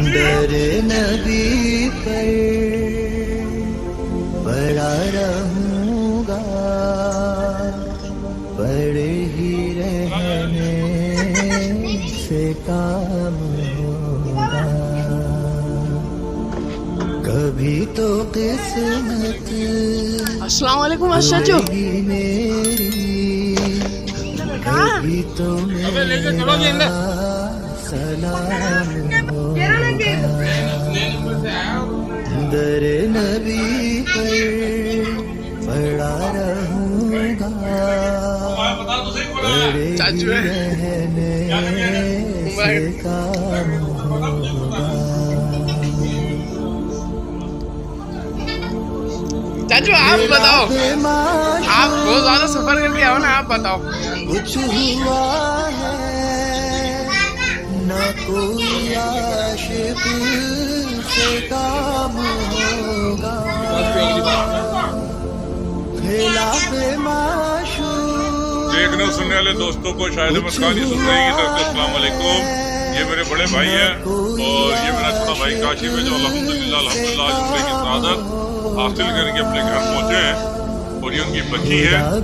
दर नबी पर पड़ा रहूंगा, पड़े ही रहने से काम होगा। कभी तो किस्मत अस्सलाम वालेकुम चाचू। मेरी, कभी तो मेरा सलाम होगा। दर नबी पर पड़ा रहूंगा, पड़े चाचू है। रहने से काम होगा। चाचू आप बताओ, आप बहुत ज्यादा सफर करके आओ ना, आप बताओ। कुछ हुआ है ना कोई आशिक से काम होगा। खिलाफे माशूक देखने और सुनने वाले दोस्तों को शायद मुस्कानी सुन रही है। अस्सलाम वालेकुम। ये मेरे बड़े भाई हैं और ये मेरा छोटा भाई काशिफ है, जो अल्हम्दुलिल्लाह आज उम्रे की शहादत हासिल करके अपने घर पहुंचे हैं। और ये उनकी बच्ची है और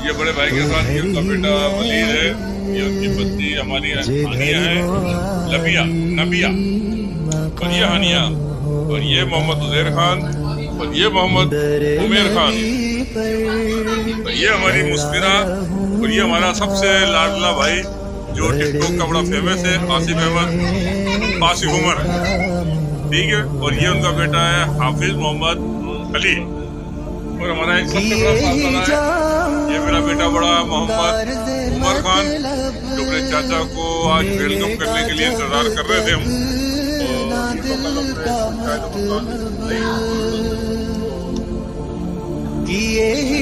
ये बड़े भाई के साथ ये उनका बेटा वलीद है, ये उनकी बच्ची हमारी हानिया है, लबिया नबिया, और ये हानिया, और ये मोहम्मद उजैर खान, और ये मोहम्मद उमेर खान, और ये हमारी मुस्फिरा, और ये हमारा सबसे लाडला भाई जो टिकटॉक का बड़ा फेमस है, आसिफ अहमद, आसिफ उमर, ठीक है। और ये उनका बेटा है हाफिज मोहम्मद अली, और हमारा एक सबसे बड़ा फासला है, ये मेरा बेटा बड़ा मोहम्मद उमर खान, जो अपने चाचा को आज वेलकम करने के लिए इंतजार कर रहे थे हम। ये ही